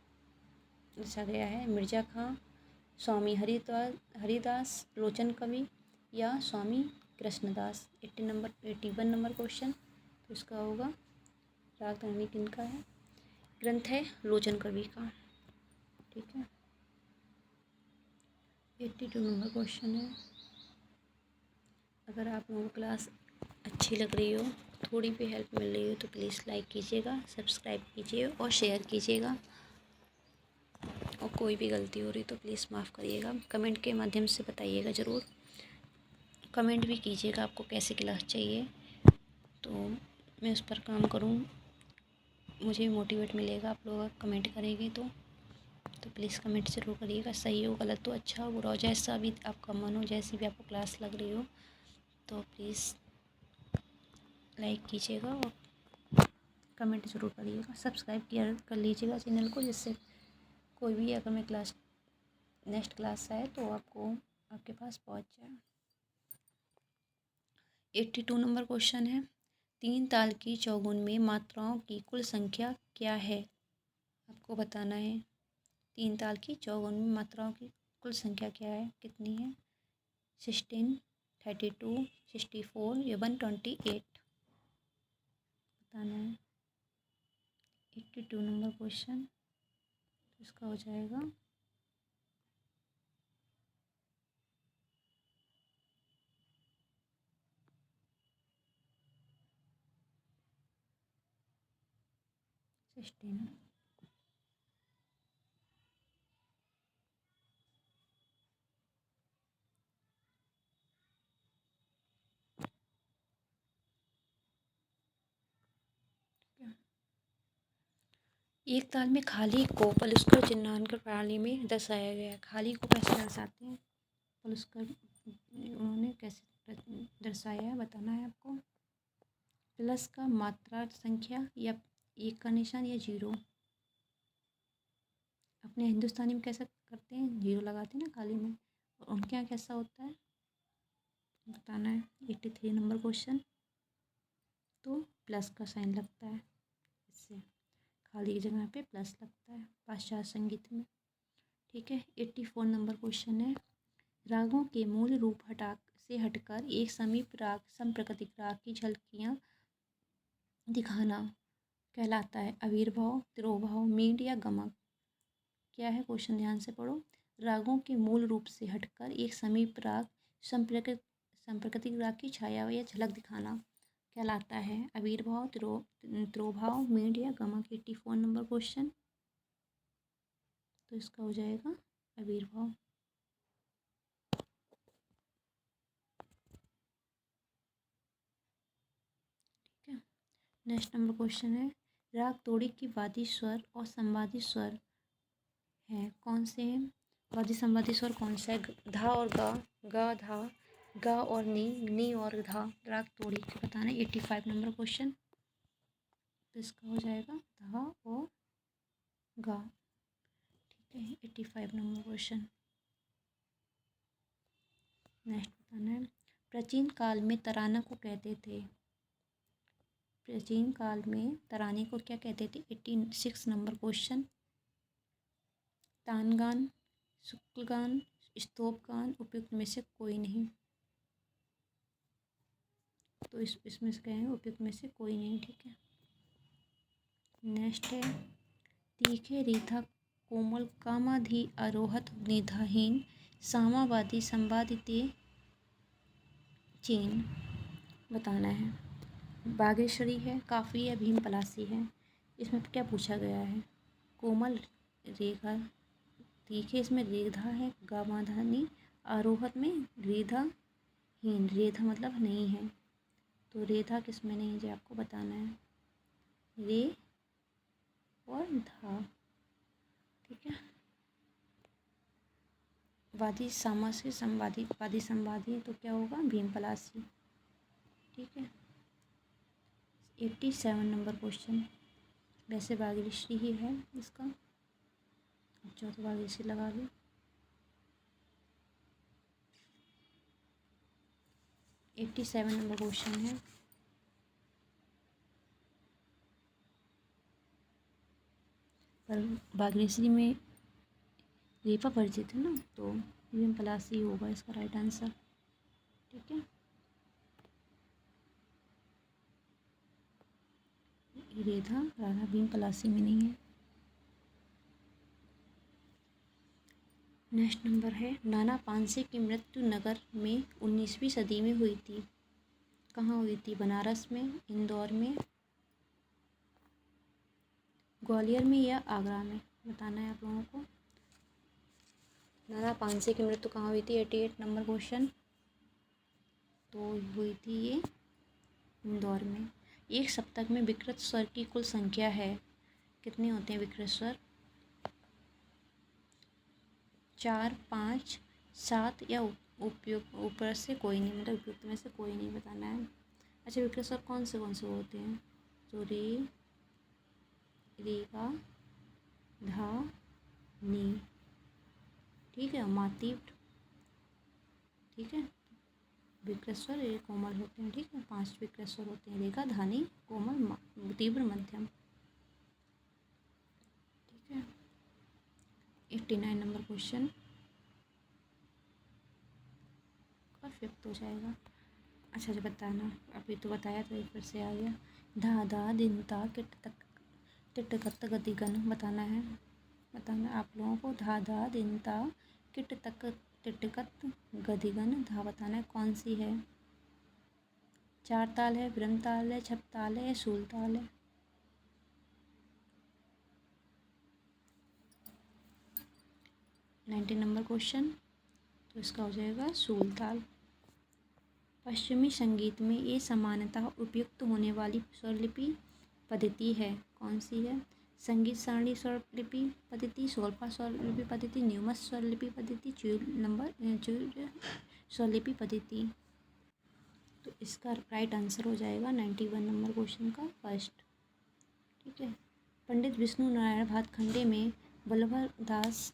लिखा गया है। मिर्जा खां, स्वामी हरिदास, लोचन कवि या स्वामी कृष्णदास। 81 नंबर क्वेश्चन तो इसका होगा राग तरंगिणी किनका है, ग्रंथ है लोचन कवि का, ठीक है। 82 नंबर क्वेश्चन है। अगर आप लोगों को क्लास अच्छी लग रही हो, थोड़ी भी हेल्प मिल रही हो तो प्लीज़ लाइक कीजिएगा, सब्सक्राइब कीजिए और शेयर कीजिएगा। और कोई भी गलती हो रही तो प्लीज़ माफ़ करिएगा। कमेंट के माध्यम से बताइएगा ज़रूर। कमेंट भी कीजिएगा आपको कैसी क्लास चाहिए, तो मैं उस पर काम करूँ, मुझे मोटिवेट मिलेगा। आप लोग कमेंट करेंगे तो प्लीज़ कमेंट ज़रूर करिएगा। सही हो गलत हो अच्छा हो बुरा हो, जैसा भी आपका मन हो, जैसी भी आपको क्लास लग रही हो तो प्लीज़ लाइक कीजिएगा और कमेंट ज़रूर करिएगा। सब्सक्राइब कर लीजिएगा चैनल को, जिससे कोई भी अगर मैं क्लास नेक्स्ट क्लास आए तो आपको आपके पास पहुंच जाए। 82 नंबर क्वेश्चन है। 3 ताल की चौगुन में मात्राओं की कुल संख्या क्या है, आपको बताना है। 3 ताल की चौगुन में मात्राओं की कुल संख्या क्या है, कितनी है। 16, 32, 64 या 128 बताना है। 82 नंबर क्वेश्चन इसका हो जाएगा 16। एक ताल में खाली को पलुस्कर चिन्हांकन प्रणाली में दर्शाया गया है। खाली को कैसे दर्शाते हैं, पलुस्कर उन्होंने कैसे दर्शाया है बताना है आपको। प्लस का मात्रा संख्या या एक का निशान या जीरो। अपने हिंदुस्तानी में कैसा करते हैं, जीरो लगाते हैं ना खाली में, और उनके यहाँ कैसा होता है बताना है। 83 नंबर क्वेश्चन तो प्लस का साइन लगता है, इससे खाली की जगह पे प्लस लगता है पाश्चात्य संगीत में, ठीक है। 84 नंबर क्वेश्चन है। रागों के मूल रूप से हटकर एक समीप राग संप्रकृतिक राग की झलकियाँ दिखाना कहलाता है। आविर्भाव, तिरोभाव, मींड या गमक। क्या है क्वेश्चन, ध्यान से पढ़ो। रागों के मूल रूप से हटकर एक समीप राग संप्रकृतिक राग की छाया या झलक दिखाना कहलाता है। आविर्भाव, तिरोभाव, मींड या गमक। 84 नंबर क्वेश्चन तो इसका हो जाएगा आविर्भाव, ठीक है। नेक्स्ट नंबर क्वेश्चन है। राग तोड़ी की वादी स्वर और संवादी स्वर है कौन से हैं। वादी संवादी स्वर कौन सा है, धा और गा धा, गा और नी और धा। राग तोड़ी के बताना है। 85 नंबर क्वेश्चन तो इसका हो जाएगा धा और गा, ठीक है। 85 नंबर क्वेश्चन। नेक्स्ट बताना है। प्राचीन काल में तराना को कहते थे, प्राचीन काल में तराने को क्या कहते थे। 86 नंबर क्वेश्चन। तानगान, शुक्लगान, स्तोपगान, उपयुक्त में से कोई नहीं। तो इसमें से कहें उपयुक्त में से कोई नहीं, ठीक है। नेक्स्ट है। तीखे रीथा कोमल कामाधि आरोहत निधाहीन सामावादी संवादिते चीन बताना है। बागेश्वरी है, काफ़ी है, भीम पलासी है। इसमें क्या पूछा गया है। कोमल रेखा, तीखे इसमें रेधा है, गामाधानी, आरोहत में रेधाहीन, रेधा मतलब नहीं है, तो रेधा किस में नहीं है आपको बताना है। रे और धा, ठीक है। वादी सामा से संवादी, वादी संवादी तो क्या होगा भीम पलासी, ठीक है। 87 नंबर क्वेश्चन। वैसे भाग्यश्री ही है इसका। अच्छा तो भाग्यश्री लगा लो। 87 नंबर क्वेश्चन है। पर भाग्यश्री में रेफा परिचित है ना, तो भीम पलासी होगा इसका राइट आंसर। ठीक है, रेखा राधा भीम पलासी में नहीं है। नेक्स्ट नंबर है, नाना पानसे की मृत्यु नगर में 19वीं सदी में हुई थी। कहाँ हुई थी? बनारस में, इंदौर में, ग्वालियर में या आगरा में? बताना है आप लोगों को। नाना पानसे की मृत्यु कहाँ हुई थी? 88 नंबर क्वेश्चन। तो हुई थी ये इंदौर में। एक सप्तक में विकृत स्वर की कुल संख्या है, कितने होते हैं विकृत स्वर? 4, 5, 7 या उपयुक्त ऊपर से कोई नहीं, मतलब उपयुक्त में से कोई नहीं बताना है। अच्छा, विकृत स्वर कौन से होते हैं? तो रे, रेगा, धा, नी। ठीक है, मातीव्र। ठीक है, विकृत स्वर ये कोमल होते हैं। ठीक है, 5 विकृत स्वर होते हैं, रेगा, धानी, कोमल, तीव्र, मध्यम। ठीक है, 89 नंबर क्वेश्चन परफेक्ट हो जाएगा। अच्छा जो बताना, अभी तो बताया तो एक फिर से आ गया। धा धा दिन ता किट तक टिटकत गतिगन बताना है। बताना आप लोगों को, धा धा दिन ता किट तक टिटकत गतिगन, धा बताना है कौन सी है? 4 ताल है, ब्रह्म ताल है, छप ताल है, सूल ताल है? 90 नंबर क्वेश्चन, तो इसका हो जाएगा सूल ताल। पश्चिमी संगीत में ये समानतः उपयुक्त होने वाली स्वरलिपि पद्धति है, कौन सी है? संगीत सारणी स्वरलिपि पद्धति, सोलफा स्वरलिपि पद्धति, न्यूमस स्वरलिपि पद्धति, च्यूल स्वरलिपि पद्धति। तो इसका राइट आंसर हो जाएगा 91 नंबर क्वेश्चन का फर्स्ट। ठीक है, पंडित विष्णु नारायण भातखंडे में वल्लभ दास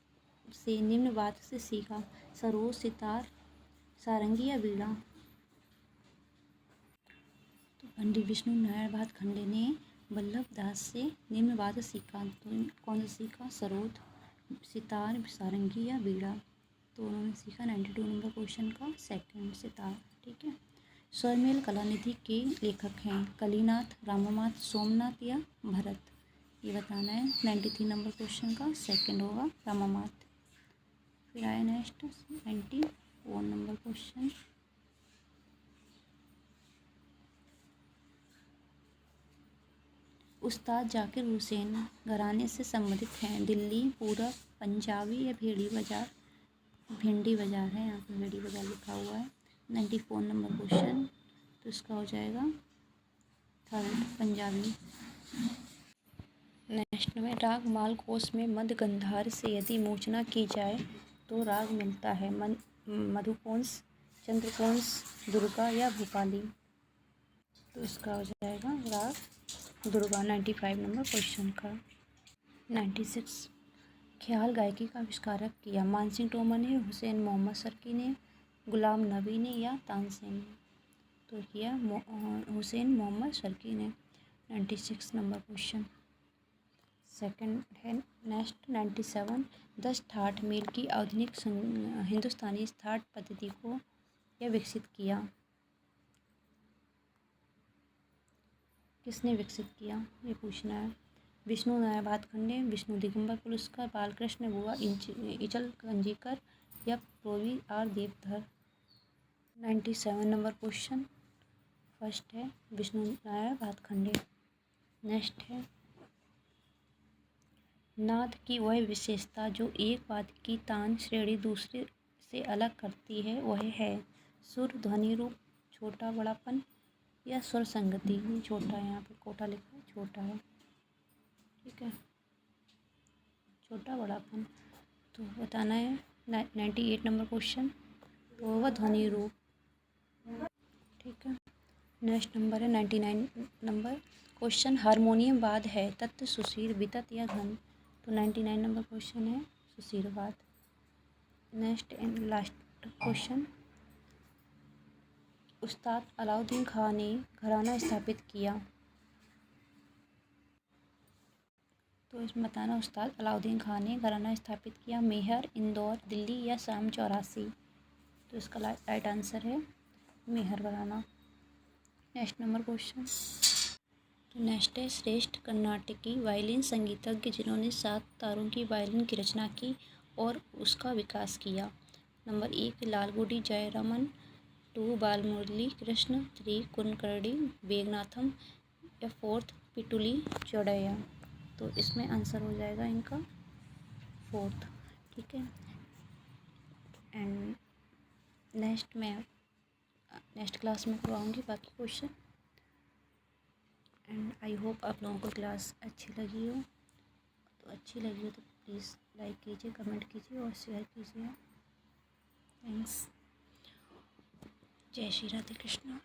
से निम्न वाद्य से सीखा, सरोद, सितार, सारंगी या वीणा? तो पंडित विष्णु नारायण भातखंडे ने वल्लभ दास से निम्न वाद्य सीखा, तो कौन सा सीखा? सरोद, सितार, सारंगी या वीणा? तो उन्होंने सीखा 92 नंबर क्वेश्चन का सेकंड, सितार। ठीक है, स्वरमेल कलानिधि के लेखक हैं कलीनाथ, रामानाथ, सोमनाथ या भरत? ये बताना है। 93 नंबर क्वेश्चन का सेकंड होगा रामानाथ। फिर आया नेक्स्ट 94 नंबर क्वेश्चन। उस्ताद जाकिर हुसैन घराने से संबंधित हैं, दिल्ली, पूरब, पंजाबी या भेड़ी बाजार? भिंडी बाजार है, यहाँ पे भेड़ी बाजार लिखा हुआ है। 94 नंबर क्वेश्चन, तो इसका हो जाएगा थर्ड, पंजाबी। नेक्स्ट में, राग मालकोस में मध्य गंधार से यदि मूर्छना की जाए तो राग मिलता है, मधुकोंस, चंद्रकोंस, दुर्गा या भूपाली? तो इसका हो जाएगा राग दुर्गा। 95 नंबर क्वेश्चन का। 96, ख्याल गायकी का आविष्कारक किया, मानसिंह तोमर ने, हुसैन मोहम्मद शर्की ने, गुलाम नबी ने या तानसेन ने? तो किया हुसैन मोहम्मद शर्की ने। 96 नंबर क्वेश्चन सेकंड है। नेक्स्ट 97, 10 ठाठ मेल की आधुनिक हिंदुस्तानी ठाठ पद्धति को यह विकसित किया, किसने विकसित किया? ये पूछना है। विष्णु नारायण भातखंडे, विष्णु दिगंबर पुरस्कार, बालकृष्ण बुआ इचल कंजीकर या प्रोवी R Deodhar? 97 number question first है विष्णु नारायण भातखंडे। नेक्स्ट है, नाद की वह विशेषता जो एक वाद्य की तान श्रेणी दूसरे से अलग करती है वह है सुर, ध्वनि रूप, छोटा बड़ापन या स्वर संगति? छोटा है, यहाँ पे कोटा लिखा है, छोटा है। ठीक है, छोटा बड़ापन। तो बताना है 98 नंबर क्वेश्चन, तो होगा ध्वनि रूप। ठीक है, नेक्स्ट नंबर है 99 नंबर क्वेश्चन हारमोनियम वाद है तत्व सुशीर वितत या घन। तो 99 नंबर क्वेश्चन है सुशीरवाद। नेक्स्ट एंड लास्ट क्वेश्चन, उस्ताद अलाउद्दीन खां ने घराना स्थापित किया। तो इसमें बताना उस्ताद अलाउद्दीन खां ने घराना स्थापित किया मेहर, इंदौर, दिल्ली या शाम 84। तो इसका राइट आंसर है मेहर घराना। नेक्स्ट नंबर क्वेश्चन, तो नेक्स्ट है श्रेष्ठ कर्नाटकी वायलिन संगीतज्ञ जिन्होंने 7 तारों की वायलिन की रचना की और उसका विकास किया। नंबर 1 लालगुडी जयरामन, 2 बालमुरली कृष्ण, 3 कुनकर्णी वेगनाथम या 4 पिटुली चौड़ैया। तो इसमें आंसर हो जाएगा इनका 4th। ठीक है। एंड नेक्स्ट क्लास में करवाऊँगी बाकी क्वेश्चन। एंड आई होप आप लोगों को क्लास अच्छी लगी हो। तो प्लीज़ लाइक कीजिए, कमेंट कीजिए और शेयर कीजिए। थैंक्स। जय श्री राधे कृष्ण।